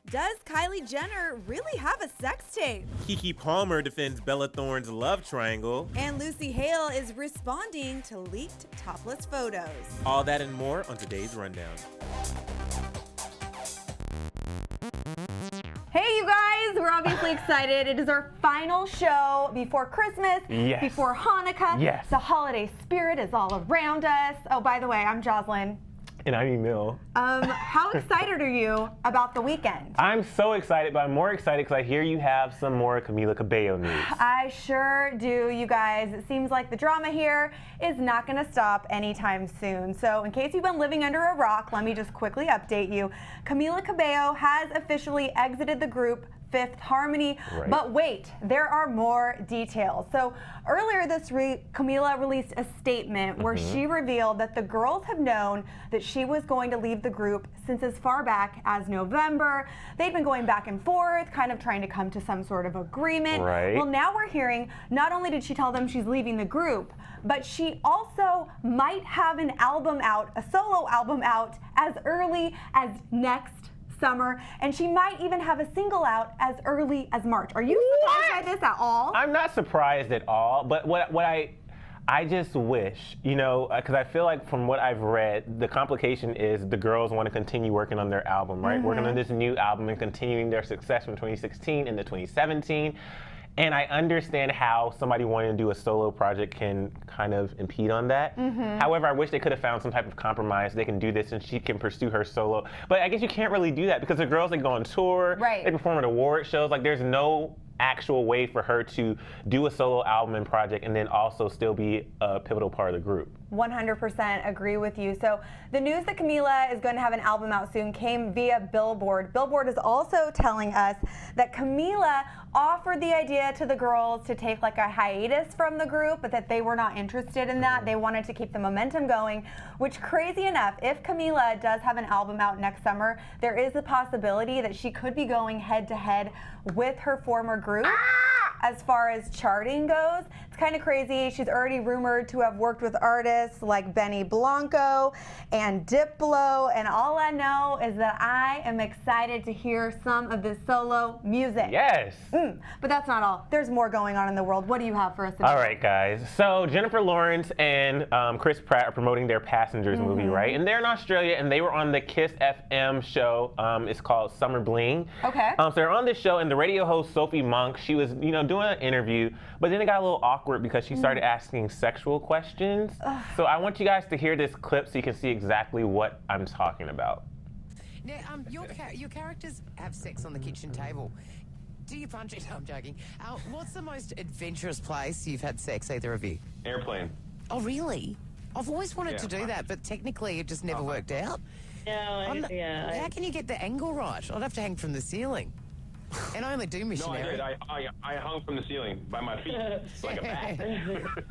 Does Kylie Jenner really have a sex tape? Keke Palmer defends Bella Thorne's love triangle. And Lucy Hale is responding to leaked topless photos. All that and more on today's Rundown. Hey, you guys, we're obviously excited. It is our final show before Christmas, before Hanukkah. Yes. The holiday spirit is all around us. Oh, by the way, I'm Jocelyn. And I'm Emil. How excited are you about the weekend? I'm so excited, but I'm more excited because I hear you have some more Camila Cabello news. I sure do, you guys. It seems like the drama here is not going to stop anytime soon. So in case you've been living under a rock, let me just quickly update you. Camila Cabello has officially exited the group Fifth Harmony. Right. But wait, there are more details. So earlier this week, Camila released a statement where she revealed that the girls have known that she was going to leave the group since as far back as November. They'd been going back and forth, kind of trying to come to some sort of agreement. Right. Well, now we're hearing not only did she tell them she's leaving the group, but she also might have an album out, a solo album out, as early as next summer, and she might even have a single out as early as March. Are you surprised by this at all? I'm not surprised at all, but what I just wish, you know, because I feel like from what I've read, the complication is the girls want to continue working on their album, right? Working on this new album and continuing their success from 2016 into 2017. And I understand how somebody wanting to do a solo project can kind of impede on that. However, I wish they could have found some type of compromise. They can do this and she can pursue her solo. But I guess you can't really do that because the girls, they go on tour, they perform at award shows. Like, there's no actual way for her to do a solo album and project and then also still be a pivotal part of the group. 100% agree with you. So the news that Camila is going to have an album out soon came via Billboard. Billboard is also telling us that Camila offered the idea to the girls to take like a hiatus from the group, but that they were not interested in that. They wanted to keep the momentum going, which, crazy enough, if Camila does have an album out next summer, there is a possibility that she could be going head to head with her former group. As far as charting goes, it's kind of crazy. She's already rumored to have worked with artists like Benny Blanco and Diplo, and all I know is that I am excited to hear some of this solo music. Yes. But that's not all. There's more going on in the world. What do you have for us today? All right, guys. So Jennifer Lawrence and Chris Pratt are promoting their Passengers movie, right? And they're in Australia, and they were on the Kiss FM show. It's called Summer Bling. Okay. So they're on this show, and the radio host Sophie Monk, she was, you know, doing an interview, but then it got a little awkward because she started asking sexual questions. So I want you guys to hear this clip so you can see exactly what I'm talking about. Now, your characters have sex on the kitchen table. Do you punch it? I'm joking. What's the most adventurous place you've had sex, either of you? Airplane. Oh, really? I've always wanted to do that, but technically it just never worked out. Yeah, How can you get the angle right? I'd have to hang from the ceiling. And I only do No, missionary. I hung from the ceiling by my feet like a bat.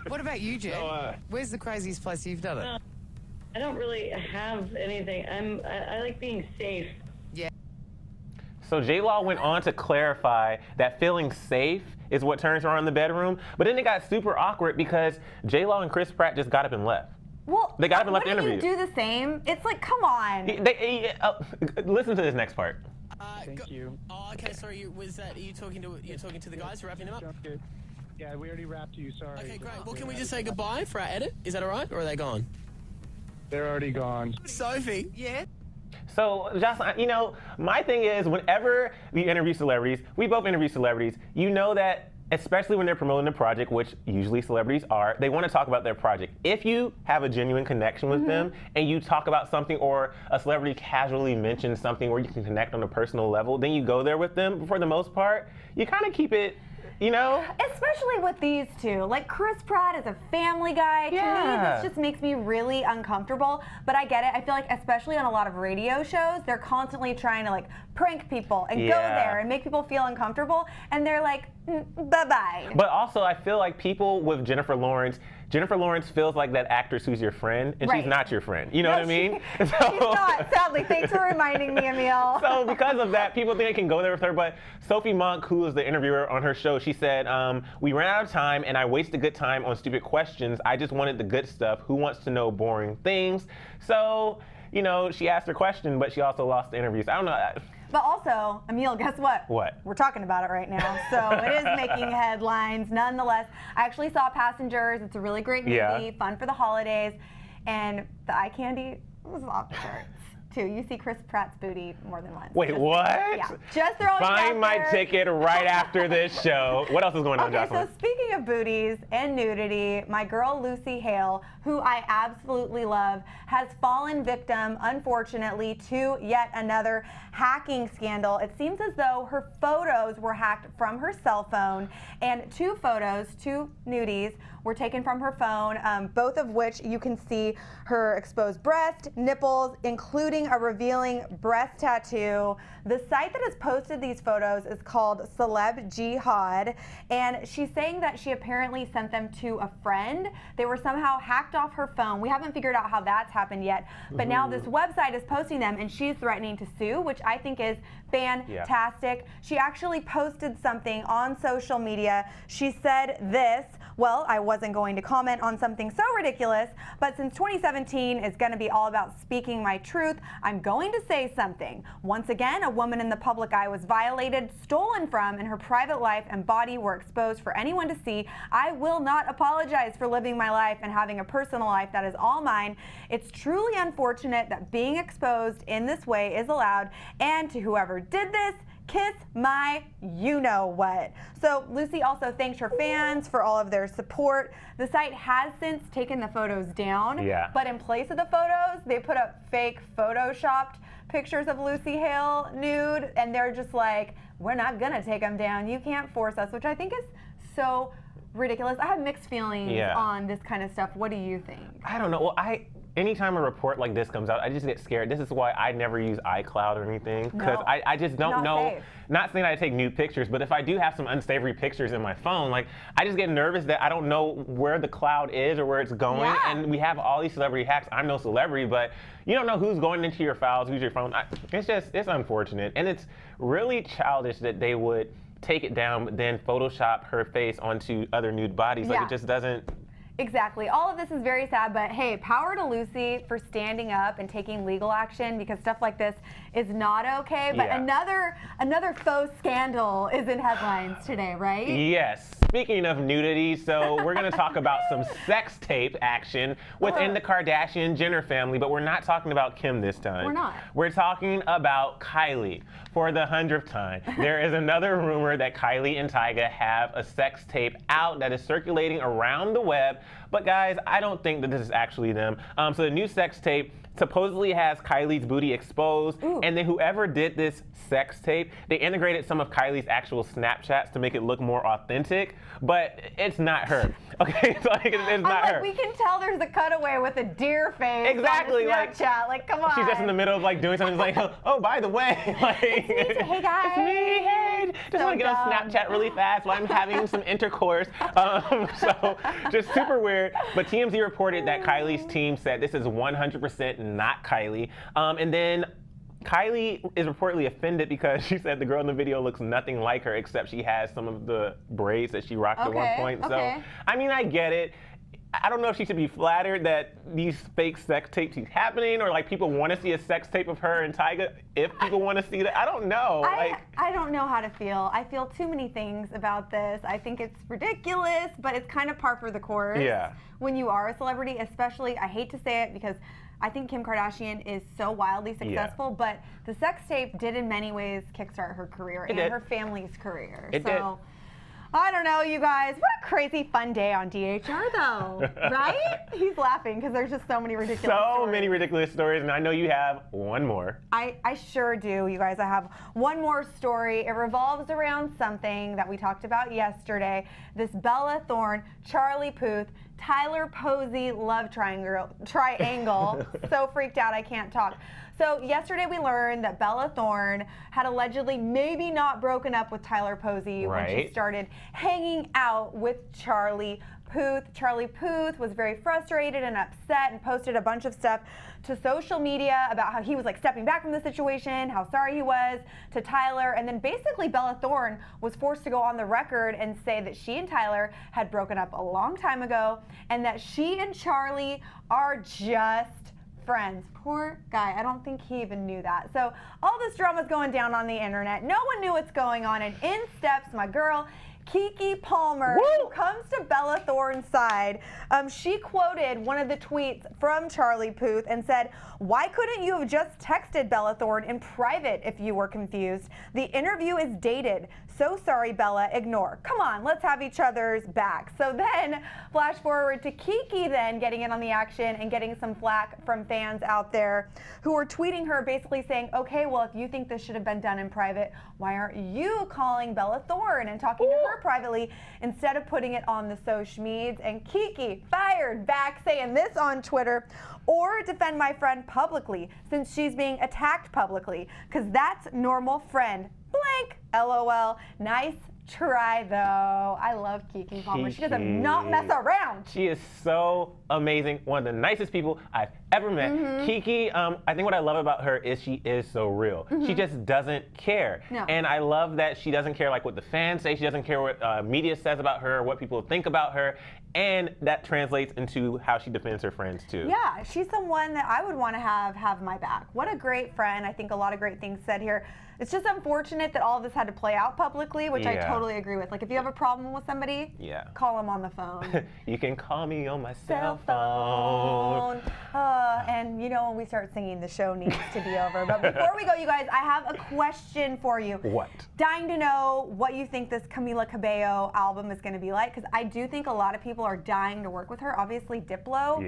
What about you, Jen? No, Where's the craziest place you've done it? I don't really have anything. I like being safe. So J-Law went on to clarify that feeling safe is what turns her on in the bedroom, but then it got super awkward because J-Law and Chris Pratt just got up and left. Well, They got up and left the interview. Wouldn't you do the same? It's like, come on. Listen to this next part. Thank you. Oh, okay. Sorry. Are you talking to the guys, wrapping them up? Good. Yeah, we already wrapped you. Sorry. Okay, great. Well, can we just say goodbye for our edit? Is that all right, or are they gone? They're already gone. Sophie. Yeah. So, Jocelyn, you know, my thing is whenever we interview celebrities, we both interview celebrities, you know that, especially when they're promoting a project, which usually celebrities are, they want to talk about their project. If you have a genuine connection with them and you talk about something or a celebrity casually mentions something where you can connect on a personal level, then you go there with them. But for the most part, you kind of keep it, you know? Especially with these two. Like, Chris Pratt is a family guy. To me, this just makes me really uncomfortable. But I get it. I feel like, especially on a lot of radio shows, they're constantly trying to, like, prank people and go there and make people feel uncomfortable. And they're like, bye-bye. But also, I feel like people with Jennifer Lawrence feels like that actress who's your friend, and she's not your friend. You know what I mean? She's not, sadly. Thanks for reminding me, Emil. So because of that, people think they can go there with her. But Sophie Monk, who was the interviewer on her show, she said, we ran out of time, and I wasted good time on stupid questions. I just wanted the good stuff. Who wants to know boring things? So, you know, she asked her question, but she also lost the interview. So I don't know. But also, Emil, guess what? What? We're talking about it right now. So it is making headlines. Nonetheless, I actually saw Passengers. It's a really great movie, fun for the holidays. And the eye candy was off the charts. Too. You see Chris Pratt's booty more than once. Wait, what? Yeah, just throwing it out Find my there. ticket right after this show. What else is going on, Okay, Jocelyn? so speaking of booties and nudity, my girl Lucy Hale, who I absolutely love, has fallen victim, unfortunately, to yet another hacking scandal. It seems as though her photos were hacked from her cell phone, and two nudies, were taken from her phone, both of which you can see her exposed breast, nipples, including a revealing breast tattoo. The site that has posted these photos is called Celeb Jihad, and she's saying that she apparently sent them to a friend. They were somehow hacked off her phone. We haven't figured out how that's happened yet, but now this website is posting them, and she's threatening to sue, which I think is fantastic. She actually posted something on social media. She said this: well, I wasn't going to comment on something so ridiculous, but since 2017 is going to be all about speaking my truth, I'm going to say something. Once again, a woman in the public eye was violated, stolen from, and her private life and body were exposed for anyone to see. I will not apologize for living my life and having a personal life that is all mine. It's truly unfortunate that being exposed in this way is allowed, and to whoever did this, kiss my you-know-what. So Lucy also thanked her fans for all of their support. The site has since taken the photos down, but in place of the photos, they put up fake photoshopped pictures of Lucy Hale nude, and they're just like, we're not gonna take them down. You can't force us, which I think is so ridiculous. I have mixed feelings on this kind of stuff. What do you think? I don't know. Well, anytime a report like this comes out, I just get scared. This is why I never use iCloud or anything, because I just don't know. Safe. Not saying I take nude pictures, but if I do have some unsavory pictures in my phone, like, I just get nervous that I don't know where the cloud is or where it's going. And we have all these celebrity hacks. I'm no celebrity, but you don't know who's going into your files, who's your phone. It's unfortunate, and it's really childish that they would take it down, but then Photoshop her face onto other nude bodies. Like, it just doesn't. Exactly. All of this is very sad, but hey, power to Lucy for standing up and taking legal action, because stuff like this is not okay. But another faux scandal is in headlines today, right? Yes. Speaking of nudity, so we're going to talk about some sex tape action within the Kardashian-Jenner family, but we're not talking about Kim this time. We're not. We're talking about Kylie for the 100th time. There is another rumor that Kylie and Tyga have a sex tape out that is circulating around the web. But guys, I don't think that this is actually them. So the new sex tape supposedly has Kylie's booty exposed, and then whoever did this sex tape, they integrated some of Kylie's actual Snapchats to make it look more authentic, but it's not her. Okay, so it's not her. We can tell there's a cutaway with a deer face. Exactly, on the Snapchat. Like, come on. She's just in the middle of like doing something like, oh, by the way, like, it's me. Hey guys. It's me. Hey, just want to get on Snapchat really fast while I'm having some intercourse. So just super weird. But TMZ reported that Kylie's team said this is 100% not Kylie. And then Kylie is reportedly offended because she said the girl in the video looks nothing like her, except she has some of the braids that she rocked at one point. So, I mean, I get it. I don't know if she should be flattered that these fake sex tapes keep happening, or like people want to see a sex tape of her and Tyga. If people want to see that, I don't know. I don't know how to feel. I feel too many things about this. I think it's ridiculous, but it's kind of par for the course. Yeah. When you are a celebrity, especially, I hate to say it because I think Kim Kardashian is so wildly successful, but the sex tape did in many ways kickstart her career and her family's career. It did. I don't know, you guys. What a crazy fun day on DHR, though, right? He's laughing because there's just so many ridiculous stories. Many ridiculous stories, and I know you have one more. I sure do, you guys. I have one more story. It revolves around something that we talked about yesterday. This Bella Thorne, Charlie Puth, Tyler Posey love triangle. So freaked out I can't talk. So yesterday we learned that Bella Thorne had allegedly maybe not broken up with Tyler Posey when she started hanging out with Charlie Puth. Charlie Puth was very frustrated and upset and posted a bunch of stuff to social media about how he was like stepping back from the situation, how sorry he was to Tyler, and then basically Bella Thorne was forced to go on the record and say that she and Tyler had broken up a long time ago and that she and Charlie are just friends. Poor guy. I don't think he even knew that. So all this drama's going down on the internet. No one knew what's going on, and in steps my girl, Keke Palmer, who comes to Bella Thorne's side. She quoted one of the tweets from Charlie Puth and said, "Why couldn't you have just texted Bella Thorne in private if you were confused? The interview is dated. So sorry, Bella, ignore. Come on, let's have each other's back." So then, flash forward to Keke then getting in on the action and getting some flack from fans out there who were tweeting her basically saying, okay, well, if you think this should have been done in private, why aren't you calling Bella Thorne and talking to her privately instead of putting it on the social medias? And Keke fired back saying this on Twitter, "Or defend my friend publicly since she's being attacked publicly, because that's normal friend. Blank, LOL. Nice try, though." I love Keke Palmer. She does not mess around. She is so amazing. One of the nicest people I've ever met. Keke, I think what I love about her is she is so real. She just doesn't care. No. And I love that she doesn't care like what the fans say. She doesn't care what media says about her, what people think about her. And that translates into how she defends her friends, too. Yeah, she's someone that I would want to have my back. What a great friend. I think a lot of great things said here. It's just unfortunate that all of this had to play out publicly, which I totally agree with. Like, if you have a problem with somebody, call them on the phone. You can call me on my cell phone. And, you know, when we start singing, the show needs to be over. But before we go, you guys, I have a question for you. What? Dying to know what you think this Camila Cabello album is going to be like, because I do think a lot of people are dying to work with her. Obviously, Diplo,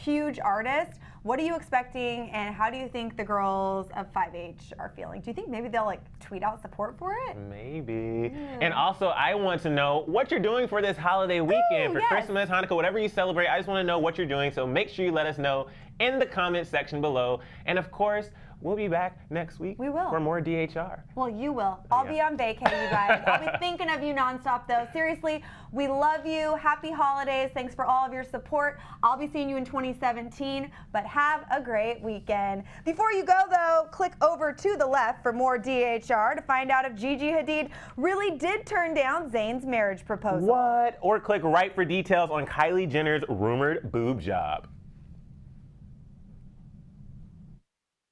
huge artist. What are you expecting, and how do you think the girls of 5H are feeling? Do you think maybe they'll like tweet out support for it? Maybe. And also, I want to know what you're doing for this holiday weekend, for Christmas, Hanukkah, whatever you celebrate. I just want to know what you're doing, so make sure you let us know in the comment section below. And of course, we'll be back next week for more DHR. Well, you will. I'll be on vacay, you guys. I'll be thinking of you nonstop, though. Seriously, we love you. Happy holidays. Thanks for all of your support. I'll be seeing you in 2017, but have a great weekend. Before you go, though, click over to the left for more DHR to find out if Gigi Hadid really did turn down Zayn's marriage proposal. What? Or click right for details on Kylie Jenner's rumored boob job.